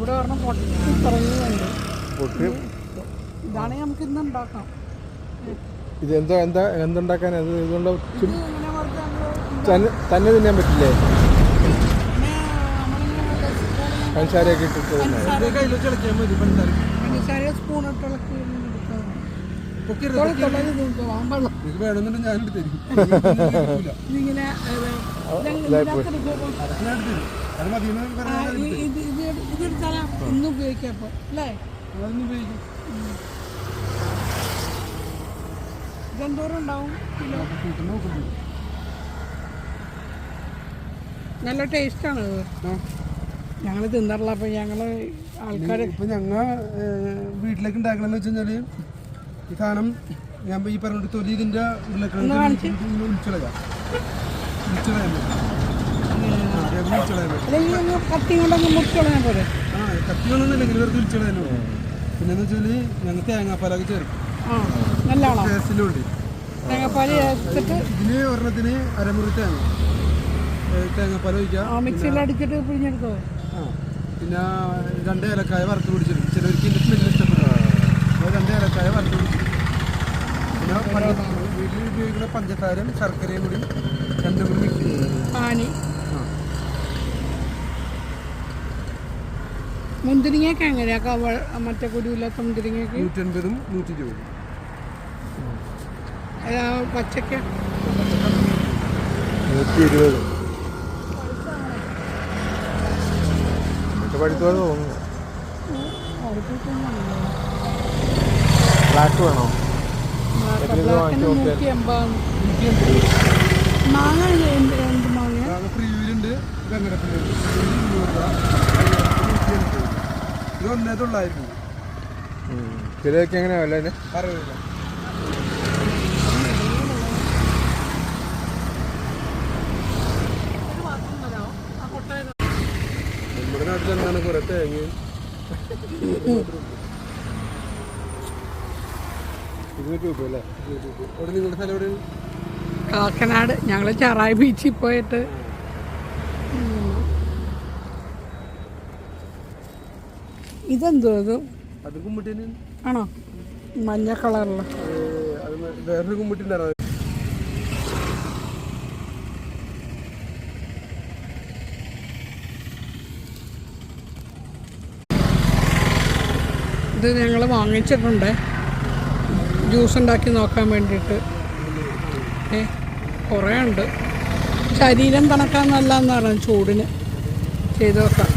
ഇവിടെ പറഞ്ഞ പൊട്ടി തുടങ്ങിയുണ്ട്. ഇതാണെങ്കിൽ നമുക്ക് ഇന്ന് ഉണ്ടാക്കാം. ഇത് എന്തുണ്ടാക്കാൻ അത് ഇതുകൊണ്ട് തന്നെ തിന്നാൻ പറ്റില്ലേ? പഞ്ചസാരയൊക്കെ ഇട്ടിട്ട് പഞ്ചസാര സ്പൂൺ ഇട്ടിളക്കി വേണമെന്നുണ്ടെങ്കിൽ ഞാനിട്ട് തരും. ഇതിങ്ങനെ ഇതെടുത്താലാ ഇന്ന് ഉപയോഗിക്കാം. അപ്പോൾ അല്ലേ അതൊന്നും ഉപയോഗിക്കും. ഇതെന്തോരം ഉണ്ടാവും കിലോ? നല്ല ടേസ്റ്റാണ് ഇത്. ഞങ്ങൾ തിന്നറില്ല. അപ്പം ഞങ്ങൾ ആൾക്കാർ ഇപ്പം ഞങ്ങൾ വീട്ടിലേക്ക് ഉണ്ടാക്കണമെന്ന് വെച്ച് കഴിഞ്ഞാൽ ഈ സാധനം ഞാൻ ഈ പറഞ്ഞ തൊലി ഇതിൻ്റെ ഉരുളക്കിഴങ്ങ് ഉളിച്ചളയാം. കത്തി കൊണ്ടൊന്ന് മുറിച്ചോളാൻ പോലെ. കത്തി കൊണ്ടൊന്നുമില്ലെങ്കിൽ വെറുതെ ഉളിച്ചളയാനോ. പിന്നെന്ന് വെച്ചാൽ ഞങ്ങൾ തേങ്ങാപ്പാലൊക്കെ ചേർക്കും. നല്ലതാണോ? ടേസ്റ്റിന് വേണ്ടി തേങ്ങാപ്പാൽ ചേർത്തിട്ട് ഇതിന് ഒരെണ്ണത്തിന് അരമുറി തേങ്ങാപ്പാൽ ഒഴിക്കാം. മിക്സിയിൽ അടിച്ചിട്ട് പിഴിഞ്ഞെടുത്തോ? പിന്നെ 2 ഏലക്കായ വറുത്ത് പിടിച്ചിടും. ചിലവർക്ക് ഇതിൻ്റെ സ്മെല്ല് ഇഷ്ടപ്പെടും. 2 ഏലക്കായ വറുത്ത് പിടിച്ചിടും. പിന്നെ വീട്ടിൽ ഉപയോഗിക്കുന്ന പഞ്ചസാരയും ശർക്കരയും കൂടി 2 കൂടി മിക്സ് ചെയ്യും. പാനി മുന്തിരിങ്ങയൊക്കെ എങ്ങനെയാ? മറ്റേ കുരുവില്ലാത്ത മുന്തിരിങ്ങയൊക്കെ 150 120. പച്ചക്ക 120. പഠിത്തം തോന്നുന്നു. ബ്ലാക്ക് വേണോ? മാങ്ങ എന്ത് മാങ്ങ? പ്രിയൂരുണ്ട്, വെങ്ങടപ്പിലുണ്ട്. ഇത് 1,900 കിലോയ്ക്ക് എങ്ങനെയാ വില? 60 രൂപ. നമ്മുടെ നാട്ടിൽ എന്താണ് കുറെ തേങ്ങ. ₹200 അവിടെ നിങ്ങളുടെ സ്ഥലം എവിടെ? കാക്കനാട്. ഞങ്ങൾ ചെറായി ബീച്ചിൽ പോയിട്ട് ഇതെന്തോ ഇത്? അത് കുമ്മിട്ടി ആണോ? മഞ്ഞ കളറുള്ള വേറൊരു കുമ്മിട്ടി ഉണ്ടായിരുന്നു. ഇത് ഞങ്ങൾ വാങ്ങിച്ചിട്ടുണ്ട് ജ്യൂസ് ഉണ്ടാക്കി നോക്കാൻ വേണ്ടിയിട്ട്. കുറേ ഉണ്ട്. ശരീരം തണുക്കാൻ നല്ലതെന്ന് പറഞ്ഞു. ചൂടിന് ചെയ്ത് നോക്കാം.